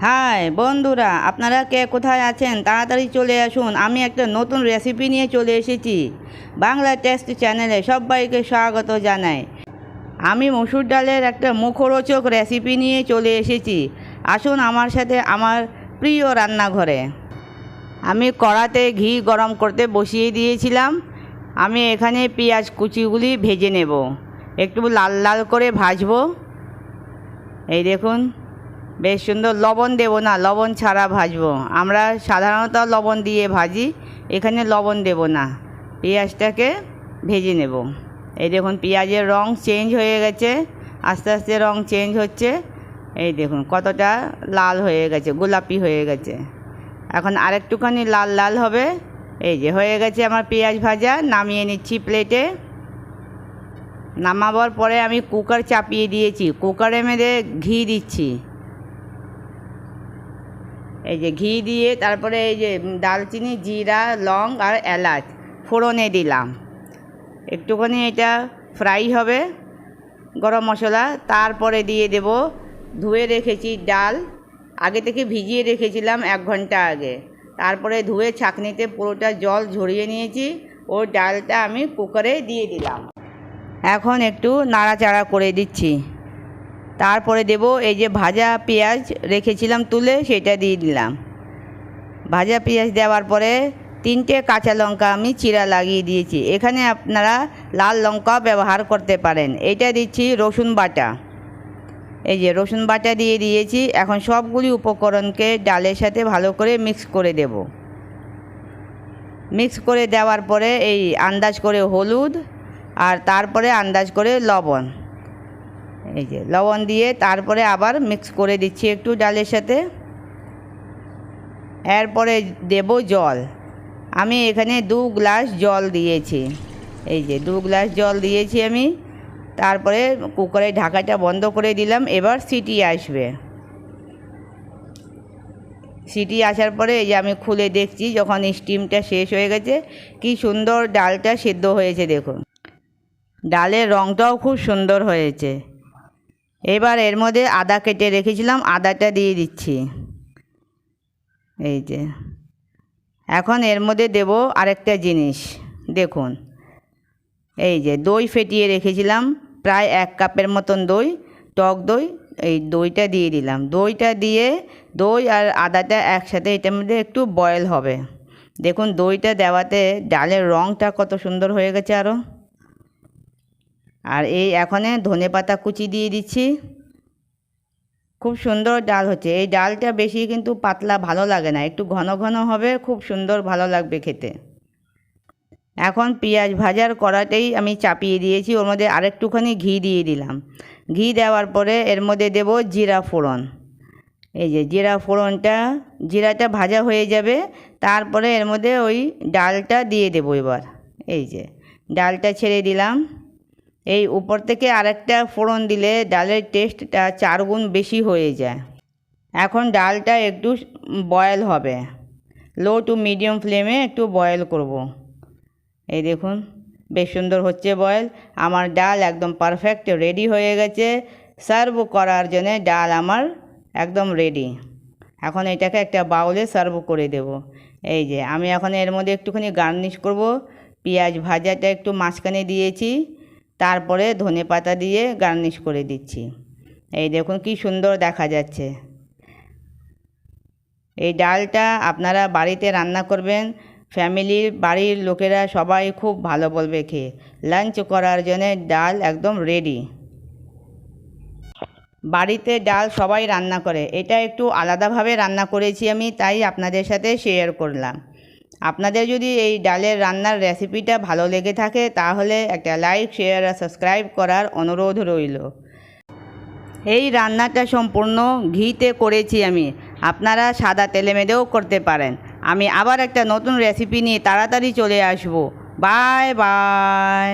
High বন্ধুরা, আপনারা কে কোথায় আছেন তাড়াতাড়ি চলে আসুন। আমি একটা নতুন রেসিপি নিয়ে চলে এসেছি। বাংলা টেস্ট চ্যানেলে সবাইকে স্বাগত জানাই। আমি মসুর ডালের একটা মুখরোচক রেসিপি নিয়ে চলে এসেছি। আসুন আমার সাথে আমার প্রিয় রান্নাঘরে। আমি কড়াতে ঘি গরম করতে বসিয়ে দিয়েছিলাম। আমি এখানে পেঁয়াজ কুচিগুলি ভেজে নেব, একটু লাল লাল করে ভাজবো। এই দেখুন, বেশ সুন্দর। লবণ দেব না, লবণ ছাড়া ভাজবো। আমরা সাধারণত লবণ দিয়ে ভাজি, এখানে লবণ দেব না। পেঁয়াজটাকে ভেজে নেব। এই দেখুন, পেঁয়াজের রং চেঞ্জ হয়ে গেছে, আস্তে আস্তে রং চেঞ্জ হচ্ছে। এই দেখুন কতটা লাল হয়ে গেছে, গোলাপি হয়ে গেছে। এখন আরেকটুখানি লাল লাল হবে। এই যে হয়ে গেছে আমার পেঁয়াজ ভাজা। নামিয়ে নিচ্ছি প্লেটে। নামাবার পরে আমি কুকার চাপিয়ে দিয়েছি। কুকারে মেরে ঘি দিচ্ছি। এই যে ঘি দিয়ে তারপরে এই যে দালচিনি, জিরা, লং আর এলাচ ফোড়নে দিলাম। একটুখানি এটা ফ্রাই হবে, গরম মশলা। তারপরে দিয়ে দেব ধুয়ে রেখেছি ডাল। আগে থেকে ভিজিয়ে রেখেছিলাম 1 ঘন্টা আগে। তারপরে ধুয়ে ছাঁকনিতে পুরোটা জল ঝরিয়ে নিয়েছি। ও ডালটা আমি কুকারে দিয়ে দিলাম। এখন একটু নাড়াচাড়া করে দিচ্ছি। তারপরে দেব এই যে ভাজা পেঁয়াজ রেখেছিলাম তুলে, সেটা দিয়ে দিলাম। ভাজা পেঁয়াজ দেওয়ার পরে 3টে কাঁচা লঙ্কা আমি চিরা লাগিয়ে দিয়েছি। এখানে আপনারা লাল লঙ্কা ব্যবহার করতে পারেন। এটা দিচ্ছি রসুন বাটা। এই যে রসুন বাটা দিয়ে দিয়েছি। এখন সবগুলি উপকরণকে ডালের সাথে ভালো করে মিক্স করে দেব। মিক্স করে দেওয়ার পরে এই আন্দাজ করে হলুদ, আর তারপরে আন্দাজ করে লবণ। এই যে লবণ দিয়ে তারপরে আবার মিক্স করে দিচ্ছি একটু ডালের সাথে। এরপরে দেব জল। আমি এখানে 2 গ্লাস জল দিয়েছি। এই যে 2 গ্লাস জল দিয়েছি আমি। তারপরে কুকারের ঢাকাটা বন্ধ করে দিলাম। এবার সিটি আসবে। সিটি আসার পরে এই যে আমি খুলে দেখছি, যখন স্টিমটা শেষ হয়ে গেছে, কি সুন্দর ডালটা সেদ্ধ হয়েছে। দেখুন, ডালের রঙটাও খুব সুন্দর হয়েছে। এবার এর মধ্যে আদা কেটে রেখেছিলাম, আদাটা দিয়ে দিচ্ছি। এই যে এখন এর মধ্যে দেব আরেকটা জিনিস। দেখুন, এই যে দই ফেটিয়ে রেখেছিলাম, প্রায় 1 কাপের মতন দই, টক দই। এই দইটা দিয়ে দিলাম। দইটা দিয়ে দই আর আদাটা একসাথে এটার মধ্যে একটু বয়েল হবে। দেখুন দইটা দেওয়াতে ডালের রঙটা কত সুন্দর হয়ে গেছে আরও। আর এই এখানে ধনেপাতা কুচি দিয়ে দিচ্ছি। খুব সুন্দর ডাল হচ্ছে। এই ডালটা বেশি কিন্তু পাতলা ভালো লাগে না, একটু ঘন ঘন হবে, খুব সুন্দর ভালো লাগবে খেতে। এখন পেঁয়াজ ভাজার কড়াতেই আমি চাপিয়ে দিয়েছি, ওর মধ্যে আরেকটুখানি ঘি দিয়ে দিলাম। ঘি দেওয়ার পরে এর মধ্যে দেব জিরা ফোড়ন। এই যে জিরা ফোড়নটা, জিরাটা ভাজা হয়ে যাবে, তারপরে এর মধ্যে ওই ডালটা দিয়ে দেব। এবার এই যে ডালটা ছেড়ে দিলাম। এই উপর থেকে আরেকটা ফোড়ন দিলে ডালের টেস্টটা 4 গুণ বেশি হয়ে যায়। এখন ডালটা একটু বয়েল হবে, লো টু মিডিয়াম ফ্লেমে একটু বয়েল করব। এই দেখুন বেশ সুন্দর হচ্ছে বয়েল। আমার ডাল একদম পারফেক্ট রেডি হয়ে গেছে। সার্ভ করার জন্যে ডাল আমার একদম রেডি। এখন এটাকে একটা বাউলে সার্ভ করে দেব। এই যে আমি এখন এর মধ্যে একটুখানি গার্নিশ করব। পেঁয়াজ ভাজাটা একটু মাঝখানে দিয়েছি, তারপরে ধনেপাতা দিয়ে গার্নিশ করে দিচ্ছি। এই দেখুন কি সুন্দর দেখা যাচ্ছে। এই ডালটা আপনারা বাড়িতে রান্না করবেন, ফ্যামিলির বাড়ির লোকেরা সবাই খুব ভালো বলবে খেয়ে। লাঞ্চ করার জন্য ডাল একদম রেডি। বাড়িতে ডাল সবাই রান্না করে, এটা একটু আলাদাভাবে রান্না করেছি আমি, তাই আপনাদের সাথে শেয়ার করলাম। আপনাদের যদি এই ডালের রান্নার রেসিপিটা ভালো লেগে থাকে তাহলে একটা লাইক, শেয়ার আর সাবস্ক্রাইব করার অনুরোধ রইল। এই রান্নাটা সম্পূর্ণ ঘিতে করেছি আমি, আপনারা সাদা তেলে মেরেও করতে পারেন। আমি আবার একটা নতুন রেসিপি নিয়ে তাড়াতাড়ি চলে আসব। Bye bye.